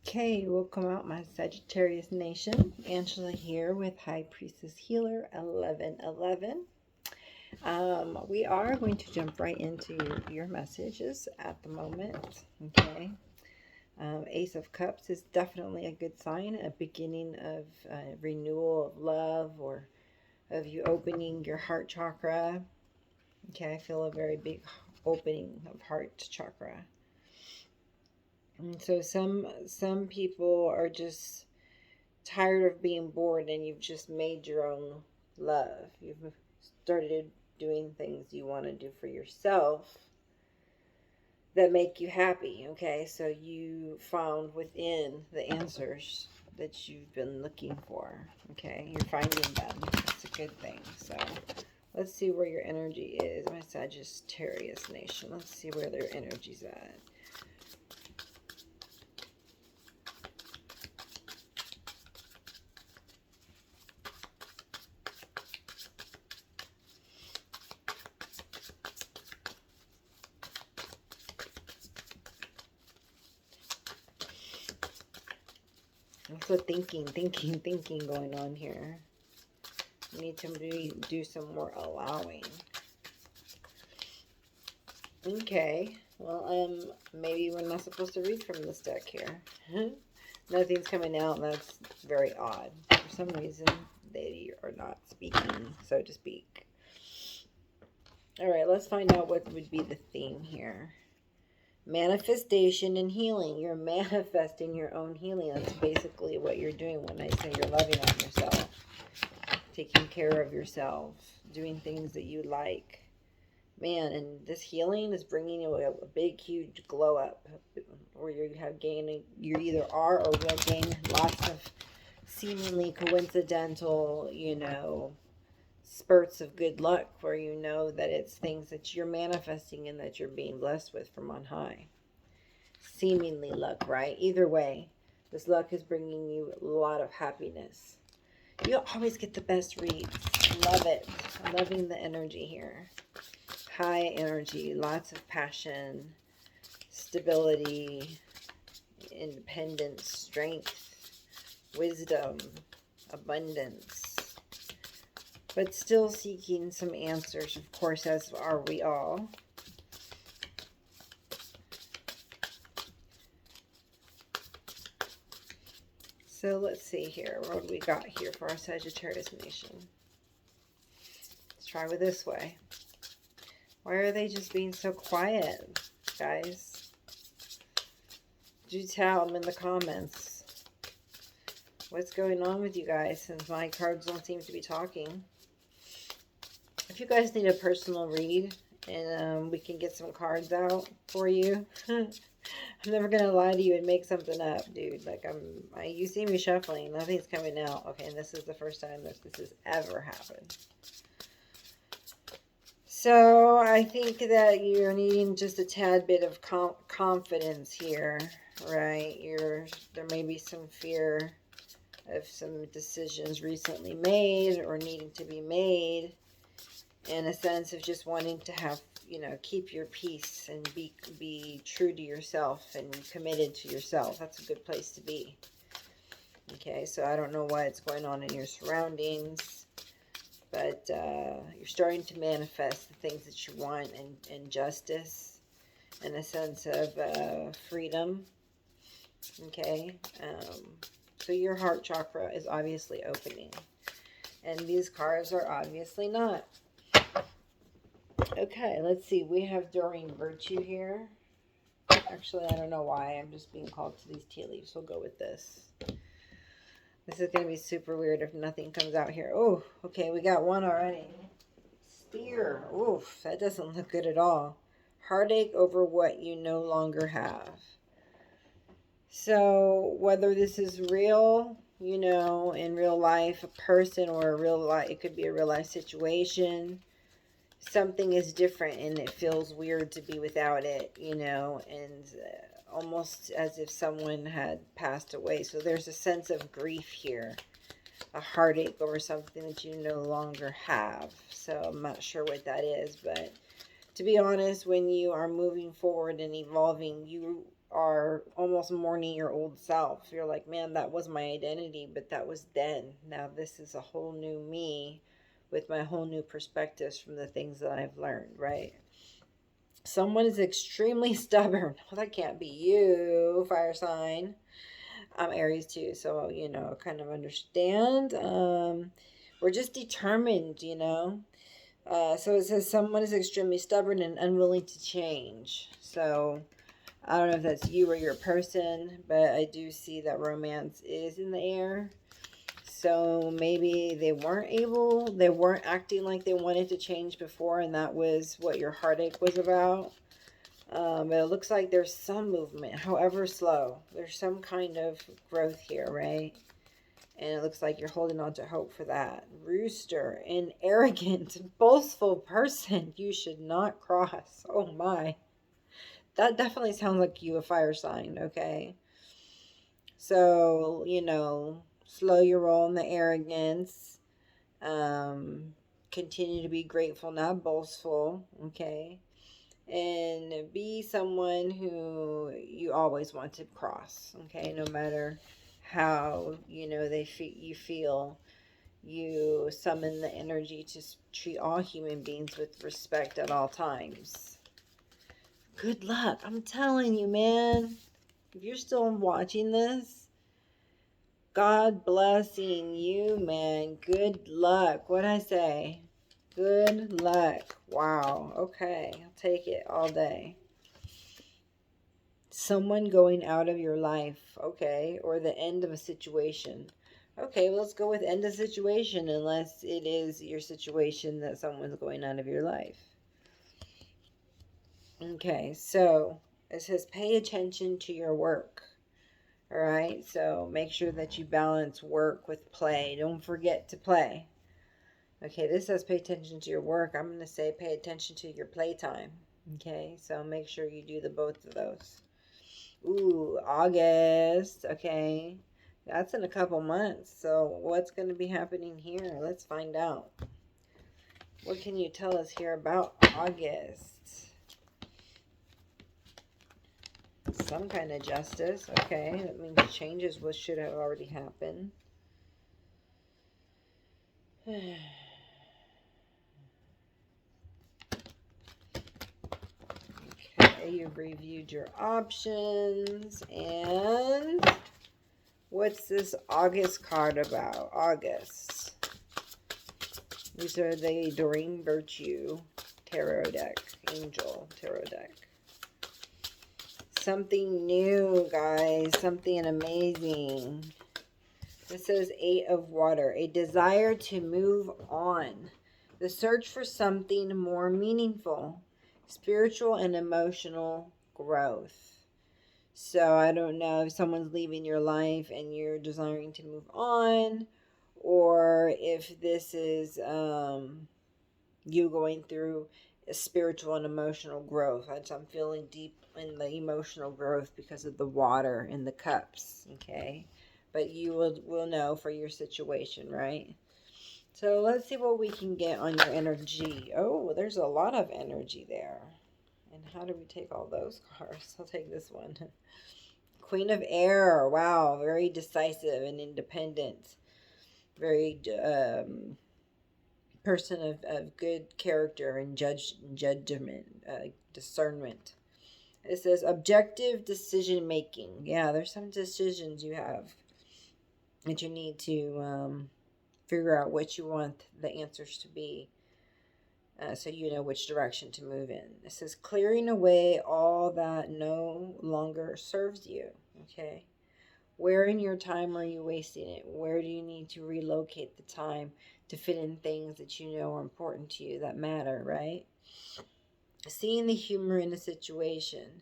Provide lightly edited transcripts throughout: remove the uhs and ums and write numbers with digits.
Okay, welcome out my Sagittarius Nation. Angela here with High Priestess Healer 1111. We are going to jump right into your messages at the moment. Okay. Ace of Cups is definitely a good sign, a beginning of renewal of love or of you opening your heart chakra. Okay, I feel a very big opening of heart chakra. And so some people are just tired of being bored and you've just made your own love. You've started doing things you want to do for yourself that make you happy. Okay, so you found within the answers that you've been looking for. Okay, you're finding them. It's a good thing. So let's see where your energy is, my Sagittarius Nation. Let's see where their energy's at. Also thinking going on here. You need to do some more allowing. Okay. Well, maybe we're not supposed to read from this deck here. Nothing's coming out, and that's very odd. For some reason, they are not speaking, so to speak. All right, let's find out what would be the theme here. Manifestation and healing. You're manifesting your own healing. That's basically what you're doing when I say you're loving on yourself. Taking care of yourself. Doing things that you like. Man, and this healing is bringing you a big, huge glow up. Where you have gaining, you either are or will gain lots of seemingly coincidental, spurts of good luck where you know that it's things that you're manifesting and that you're being blessed with from on high. Seemingly luck, right? Either way, this luck is bringing you a lot of happiness. You always get the best reads. Love it. I'm loving the energy here. High energy, lots of passion, stability, independence, strength, wisdom, abundance, but still seeking some answers, of course, as are we all. So let's see here. What do we got here for our Sagittarius Nation? Let's try with this way. Why are they just being so quiet, guys? Do tell them in the comments. What's going on with you guys, since my cards don't seem to be talking? If you guys need a personal read and we can get some cards out for you, I'm never going to lie to you and make something up, dude. Like, you see me shuffling. Nothing's coming out. Okay, and this is the first time that this has ever happened. So, I think that you're needing just a tad bit of confidence here, right? There may be some fear of some decisions recently made or needing to be made, in a sense of just wanting to have, keep your peace and be true to yourself and committed to yourself. That's a good place to be. Okay, so I don't know what's going on in your surroundings, but you're starting to manifest the things that you want, and justice, and a sense of freedom. Okay, so your heart chakra is obviously opening, and these cards are obviously not. Okay, let's see. We have Doreen Virtue here. Actually, I don't know why. I'm just being called to these tea leaves. We'll go with this. This is going to be super weird if nothing comes out here. Oh, okay. We got one already. Spear. Oof, that doesn't look good at all. Heartache over what you no longer have. So, whether this is real, in real life, a person, or a real life, it could be a real life situation. Something is different and it feels weird to be without it, and almost as if someone had passed away. So there's a sense of grief here, a heartache over something that you no longer have. So I'm not sure what that is, but to be honest, when you are moving forward and evolving, you are almost mourning your old self. You're like, man, that was my identity, but that was then. Now this is a whole new me with my whole new perspectives from the things that I've learned, right? Someone is extremely stubborn. Well, that can't be you, fire sign. I'm Aries too, so kind of understand. We're just determined, so it says someone is extremely stubborn and unwilling to change. So I don't know if that's you or your person, but I do see that romance is in the air. So maybe they weren't acting like they wanted to change before, and that was what your heartache was about. But it looks like there's some movement, however slow. There's some kind of growth here, right? And it looks like you're holding on to hope for that. Rooster, an arrogant, boastful person you should not cross. Oh my. That definitely sounds like you, a fire sign, okay? So, slow your roll in the arrogance. Continue to be grateful, not boastful, okay? And be someone who you always want to cross, okay? No matter how, you feel. You summon the energy to treat all human beings with respect at all times. Good luck. I'm telling you, man. If you're still watching this, God blessing you, man. Good luck. What'd I say? Good luck. Wow. Okay. I'll take it all day. Someone going out of your life. Okay. Or the end of a situation. Okay, well, let's go with end of situation, unless it is your situation that someone's going out of your life. Okay, so it says pay attention to your work. All right, so make sure that you balance work with play. Don't forget to play. Okay, this says pay attention to your work. I'm going to say pay attention to your playtime. Okay, so make sure you do the both of those. Ooh, August. Okay, that's in a couple months. So what's going to be happening here? Let's find out. What can you tell us here about August? Some kind of justice. Okay, that means changes should have already happened. Okay, you've reviewed your options. And what's this August card about? August. These are the Doreen Virtue tarot deck. Angel tarot deck. Something new, guys. Something amazing. It says 8 of water. A desire to move on. The search for something more meaningful. Spiritual and emotional growth. So I don't know if someone's leaving your life and you're desiring to move on, or if this is you going through a spiritual and emotional growth. I'm feeling deep in the emotional growth because of the water in the cups, okay? But you will know for your situation, right? So let's see what we can get on your energy. Oh, there's a lot of energy there. And how do we take all those cards? I'll take this one. Queen of Air. Wow, very decisive and independent. Very person of good character and judgment, discernment. It says objective decision making. Yeah, there's some decisions you have that you need to figure out what you want the answers to be, so you know which direction to move in. It says clearing away all that no longer serves you. Okay. Where in your time are you wasting it? Where do you need to relocate the time to fit in things that you know are important to you, that matter, right? Seeing the humor in a situation.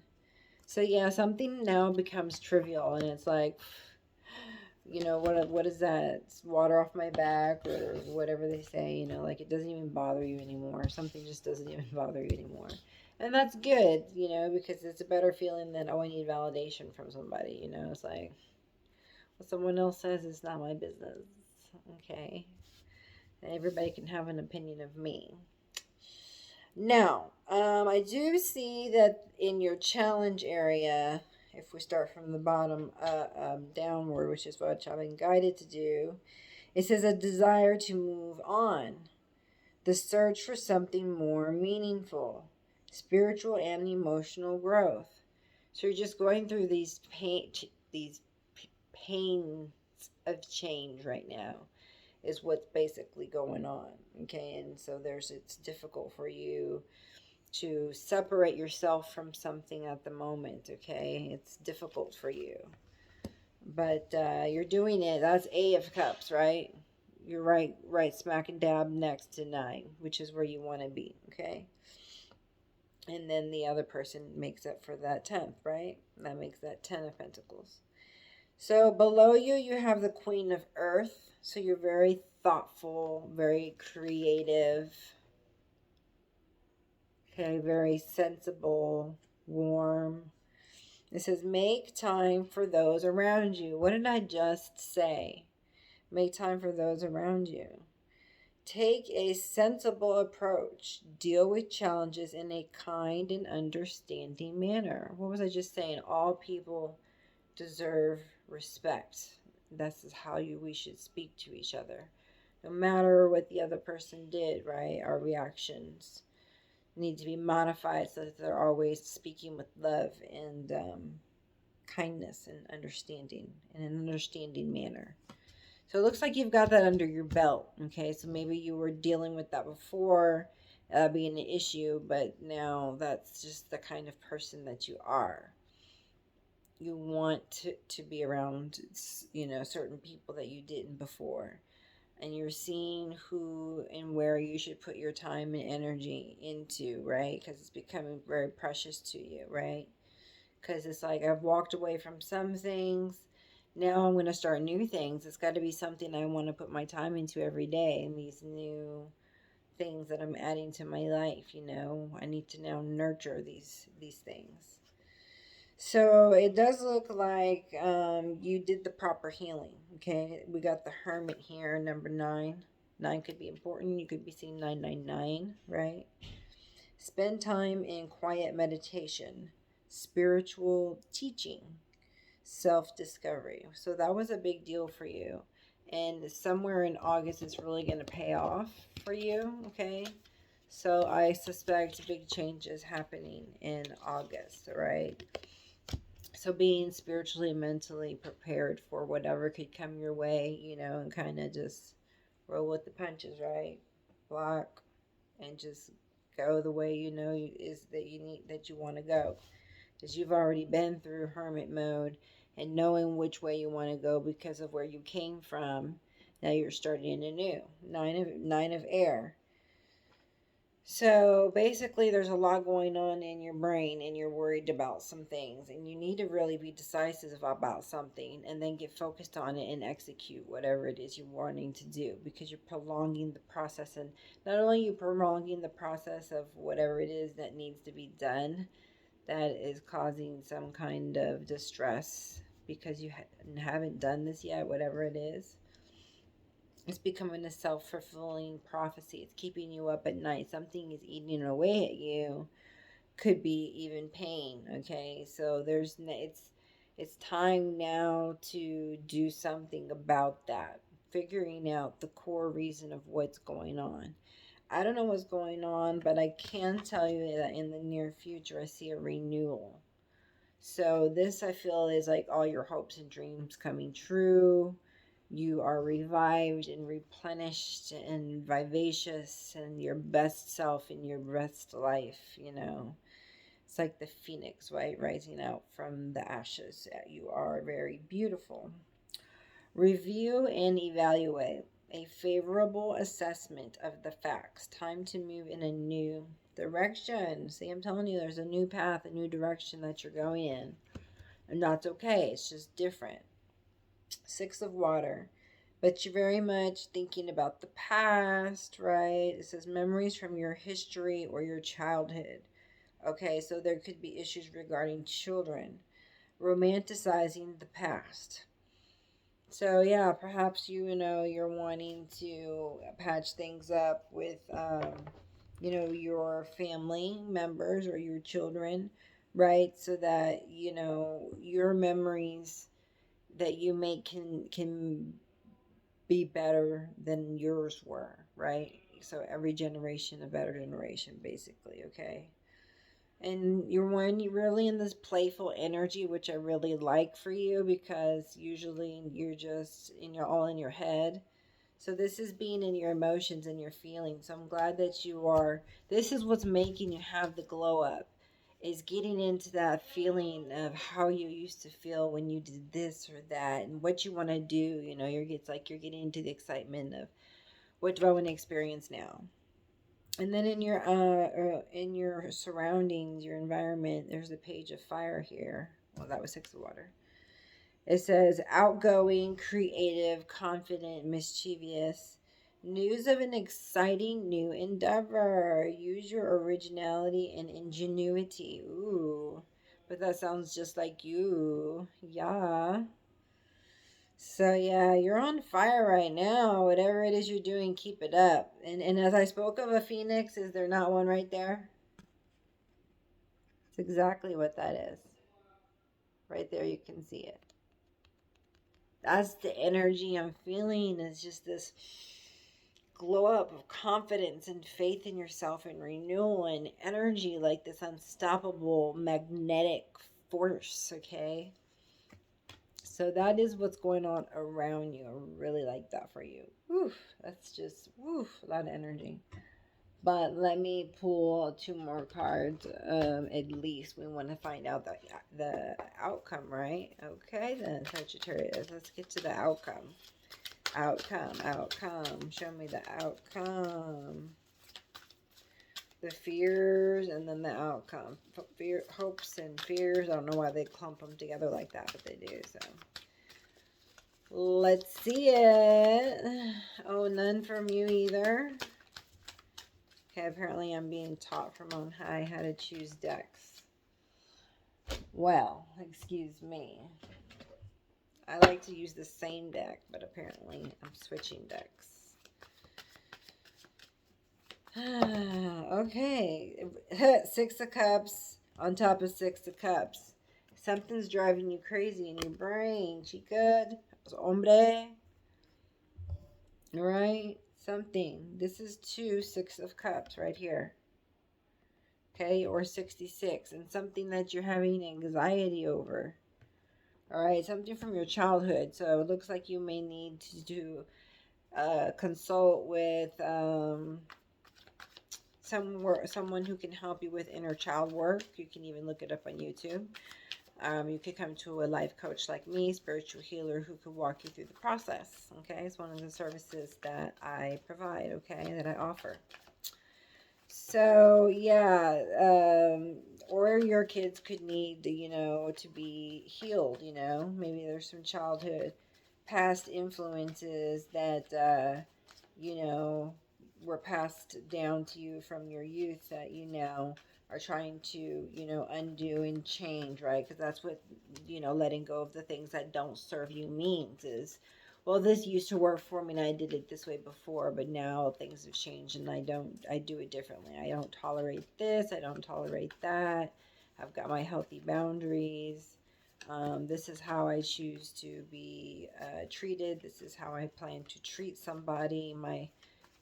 So yeah, something now becomes trivial, and it's like, what is that? It's water off my back, or whatever they say, like it doesn't even bother you anymore. Something just doesn't even bother you anymore. And that's good, because it's a better feeling than, oh, I need validation from somebody, it's like, what someone else says is not my business. Okay. Everybody can have an opinion of me. Now, I do see that in your challenge area, if we start from the bottom downward, which is what I've been guided to do, it says a desire to move on, the search for something more meaningful, spiritual and emotional growth. So you're just going through these pains of change right now is what's basically going on. Okay, and so it's difficult for you to separate yourself from something at the moment. Okay, it's difficult for you, but you're doing it. That's A of Cups, right? You're right smack and dab next to 9, which is where you want to be. Okay, and then the other person makes up for that 10th, right? That makes that 10 of Pentacles. So below you, you have the Queen of Earth. So you're very thoughtful, very creative, okay, very sensible, warm. It says, make time for those around you. What did I just say? Make time for those around you. Take a sensible approach. Deal with challenges in a kind and understanding manner. What was I just saying? All people deserve respect. This is how we should speak to each other. No matter what the other person did, right? Our reactions need to be modified so that they're always speaking with love and kindness and understanding in an understanding manner. So it looks like you've got that under your belt. Okay, so maybe you were dealing with that before being an issue, but now that's just the kind of person that you are. You want to be around, certain people that you didn't before. And you're seeing who and where you should put your time and energy into, right? Because it's becoming very precious to you, right? Because it's like I've walked away from some things. Now I'm going to start new things. It's got to be something I want to put my time into every day. And these new things that I'm adding to my life, I need to now nurture these things. So it does look like you did the proper healing. Okay, we got the Hermit here, number 9. 9 could be important. You could be seeing 999, right? Spend time in quiet meditation, spiritual teaching, self-discovery. So that was a big deal for you. And somewhere in August, it's really going to pay off for you, okay? So I suspect big changes happening in August, all right? So being spiritually and mentally prepared for whatever could come your way, and kind of just roll with the punches, right? Block and just go the way is that you want to go. Because you've already been through hermit mode and knowing which way you want to go because of where you came from. Now you're starting anew. Nine of air. So basically, there's a lot going on in your brain and you're worried about some things. And you need to really be decisive about something and then get focused on it and execute whatever it is you're wanting to do, because you're prolonging the process. And not only are you prolonging the process of whatever it is that needs to be done that is causing some kind of distress because you haven't done this yet, whatever it is. It's becoming a self-fulfilling prophecy. It's keeping you up at night. Something is eating away at you. Could be even pain. Okay, so it's time now to do something about that. Figuring out the core reason of what's going on. I don't know what's going on, but I can tell you that in the near future, I see a renewal. So this, I feel, is like all your hopes and dreams coming true. You are revived and replenished and vivacious and your best self in your best life, It's like the phoenix, right? Rising out from the ashes. You are very beautiful. Review and evaluate. A favorable assessment of the facts. Time to move in a new direction. See, I'm telling you, there's a new path, a new direction that you're going in. And that's okay. It's just different. 6 of water. But you're very much thinking about the past, right? It says memories from your history or your childhood. Okay, so there could be issues regarding children. Romanticizing the past. So yeah, perhaps you're wanting to patch things up with your family members or your children. right? So that, you know, your memories that you make can be better than yours were, right? So every generation a better generation, basically. Okay. And you're really in this playful energy, which I really like for you, because usually you're just in your all in your head. So this is being in your emotions and your feelings. So I'm glad that you are. This is what's making you have the glow up, is getting into that feeling of how you used to feel when you did this or that, and what you want to do. You know, it's like you're getting into the excitement of what do I want to experience now. And then in your surroundings, your environment, there's a page of fire here. Well, that was six of water. It says outgoing, creative, confident, mischievous. News of an exciting new endeavor. Use your originality and ingenuity. Ooh, but that sounds just like you. Yeah. So yeah, you're on fire right now. Whatever it is you're doing, keep it up. And as I spoke of a phoenix, is there not one right there? It's exactly what that is. Right there, you can see it. That's the energy I'm feeling. Is just this glow up of confidence and faith in yourself and renewal and energy, like this unstoppable magnetic force. Okay. So that is what's going on around you. I really like that for you. Woof, that's just woof, a lot of energy. But let me pull two more cards. At least we want to find out the outcome, right? Okay, then Sagittarius. Let's get to the outcome. Outcome. Show me the outcome. The fears and then the outcome. Fear, hopes and fears. I don't know why they clump them together like that, but they do. So let's see it. Oh, none from you either. Okay, apparently I'm being taught from on high how to choose decks. Well, excuse me. I like to use the same deck, but apparently I'm switching decks. Okay. Six of Cups on top of Six of Cups. Something's driving you crazy in your brain. She good? Hombre. Right? Something. This is two Six of Cups right here. Okay, or 66, and something that you're having anxiety over. All right, something from your childhood. So it looks like you may need to consult with someone who can help you with inner child work. You can even look it up on YouTube. You could come to a life coach like me, spiritual healer, who could walk you through the process. Okay, it's one of the services that I provide. Okay, that I offer. So yeah, or your kids could need, to be healed. Maybe there's some childhood past influences that were passed down to you from your youth that you now are trying to undo and change, right? Because that's what letting go of the things that don't serve you means is, well, this used to work for me and I did it this way before, but now things have changed and I do it differently. I don't tolerate this, I don't tolerate that. I've got my healthy boundaries. This is how I choose to be treated. This is how I plan to treat somebody.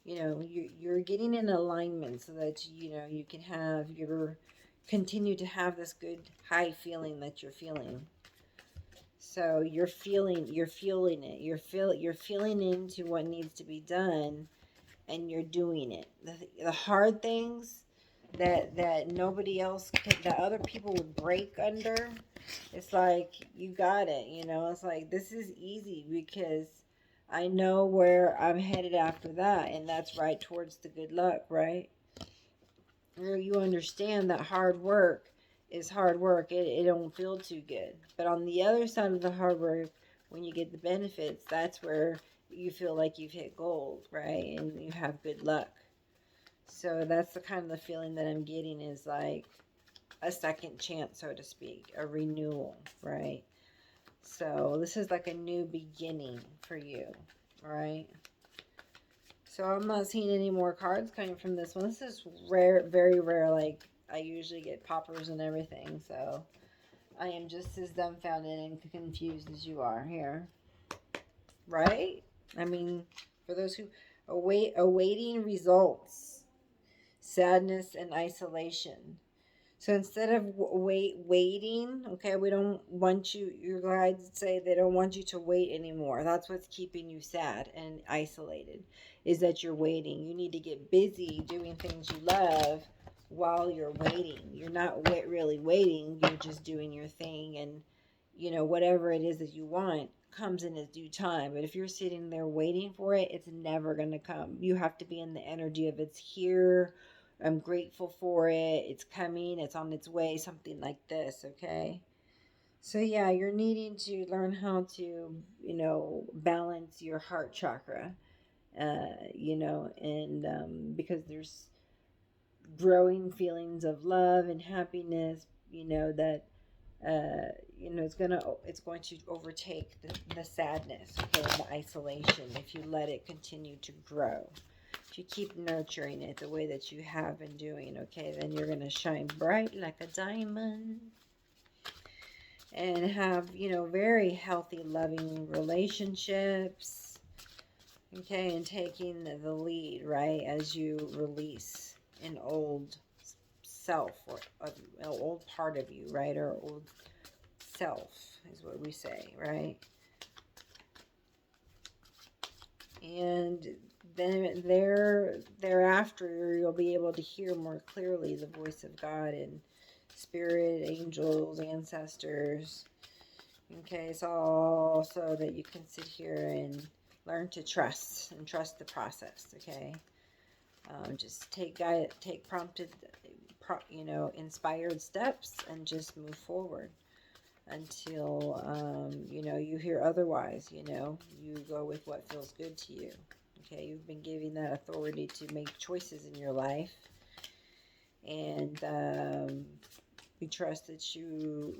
You're getting in alignment so that you can continue to have this good high feeling that you're feeling. So you're feeling it. You're feeling into what needs to be done, and you're doing it. The hard things that nobody else that other people would break under. It's like you got it. It's like this is easy because I know where I'm headed after that, and that's right towards the good luck, right? You understand that hard work is hard work. It don't feel too good. But on the other side of the hard work, when you get the benefits, that's where you feel like you've hit gold, right? And you have good luck. So that's the kind of the feeling that I'm getting, is like a second chance, so to speak, a renewal, right? So this is like a new beginning for you, right? So I'm not seeing any more cards coming from this one. This is rare, very rare, like I usually get poppers and everything, so I am just as dumbfounded and confused as you are here. Right? I mean, for those who awaiting results, sadness and isolation. So instead of waiting, okay, we don't want you, your guides say they don't want you to wait anymore. That's what's keeping you sad and isolated, is that you're waiting. You need to get busy doing things you love while you're waiting. You're not really waiting, you're just doing your thing. And, you know, whatever it is that you want comes in its due time. But if you're sitting there waiting for it, it's never going to come. You have to be in the energy of it's here. I'm grateful for it. It's coming. It's on its way. Something like this, okay? So, yeah, you're needing to learn how to, you know, balance your heart chakra, you know, and because there's growing feelings of love and happiness, you know, that, you know, it's going to overtake the sadness, okay, and the isolation if you let it continue to grow. If you keep nurturing it the way that you have been doing, okay, then you're going to shine bright like a diamond and have, you know, very healthy, loving relationships, okay, and taking the lead, right, as you release an old self or an old part of you, right, or old self is what we say, right? And then thereafter you'll be able to hear more clearly the voice of God and spirit, angels, ancestors. Okay, so that you can sit here and learn to trust the process. Okay, just take prompted, you know, inspired steps and just move forward until you know, you hear otherwise. You know, you go with what feels good to you. Okay, you've been given that authority to make choices in your life, and we trust that you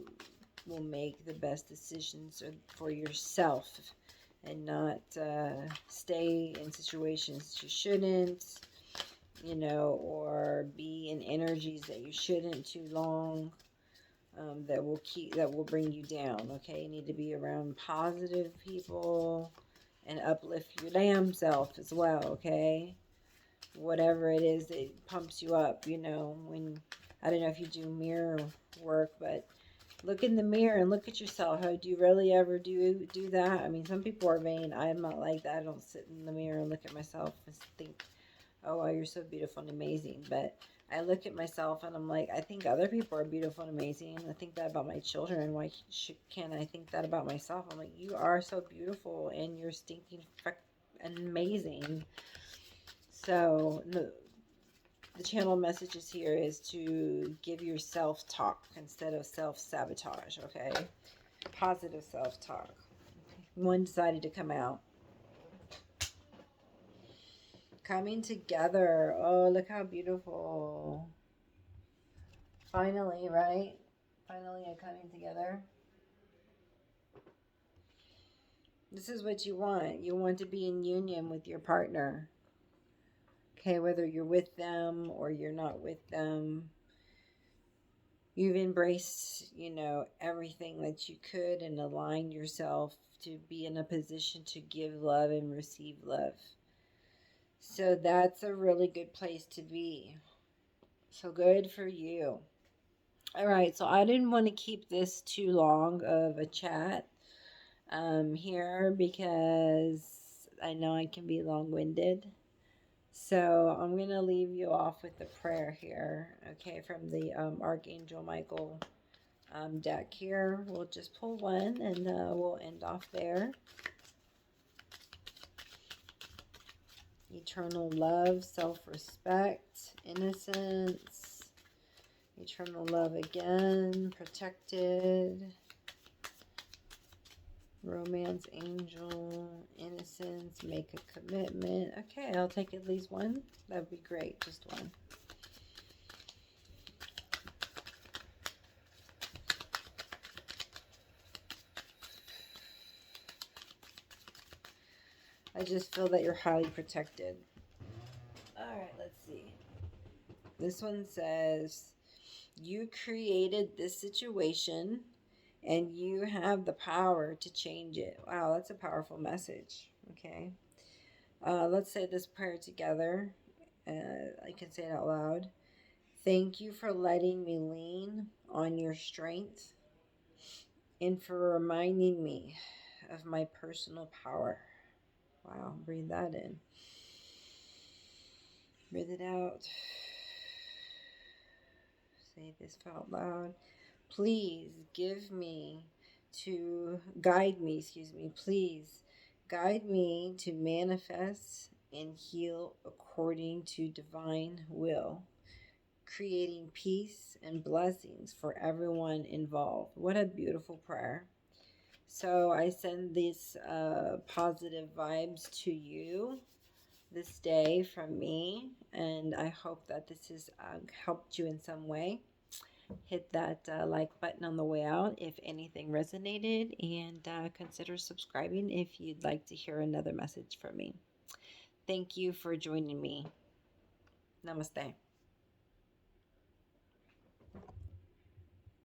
will make the best decisions for yourself and not stay in situations that you shouldn't, you know, or be in energies that you shouldn't too long. That will bring you down. Okay, you need to be around positive people and uplift your damn self as well. Okay, whatever it is that pumps you up. You know, when I don't know if you do mirror work, but look in the mirror and look at yourself. How do you really ever do that? I mean, some people are vain. I'm not like that. I don't sit in the mirror and look at myself and think, oh, wow, you're so beautiful and amazing. But I look at myself and I'm like, I think other people are beautiful and amazing. I think that about my children. Why can't I think that about myself? I'm like, you are so beautiful and you're stinking amazing. So the channel messages here is to give your self-talk instead of self-sabotage, okay? Positive self-talk. One decided to come out. Coming together. Oh, look how beautiful. Finally, right? Finally a coming together. This is what you want. You want to be in union with your partner. Okay, whether you're with them or you're not with them. You've embraced, you know, everything that you could and aligned yourself to be in a position to give love and receive love. So that's a really good place to be. So good for you. All right, so I didn't want to keep this too long of a chat here because I know I can be long-winded. So I'm going to leave you off with the prayer here, okay, from the Archangel Michael deck here. We'll just pull one and we'll end off there. Eternal love, self-respect, innocence, eternal love again, protected, romance, angel, innocence, make a commitment. Okay, I'll take at least one. That'd be great, just one. I just feel that you're highly protected. All right, let's see. This one says, You created this situation and you have the power to change it. Wow, that's a powerful message. Okay. Let's say this prayer together. I can say it out loud. Thank you for letting me lean on your strength and for reminding me of my personal power. Wow, breathe that in. Breathe it out. Say this out loud. Please guide me, please guide me to manifest and heal according to divine will, creating peace and blessings for everyone involved. What a beautiful prayer. So I send these positive vibes to you this day from me, and I hope that this has helped you in some way. Hit that like button on the way out if anything resonated, and consider subscribing if you'd like to hear another message from me. Thank you for joining me. Namaste.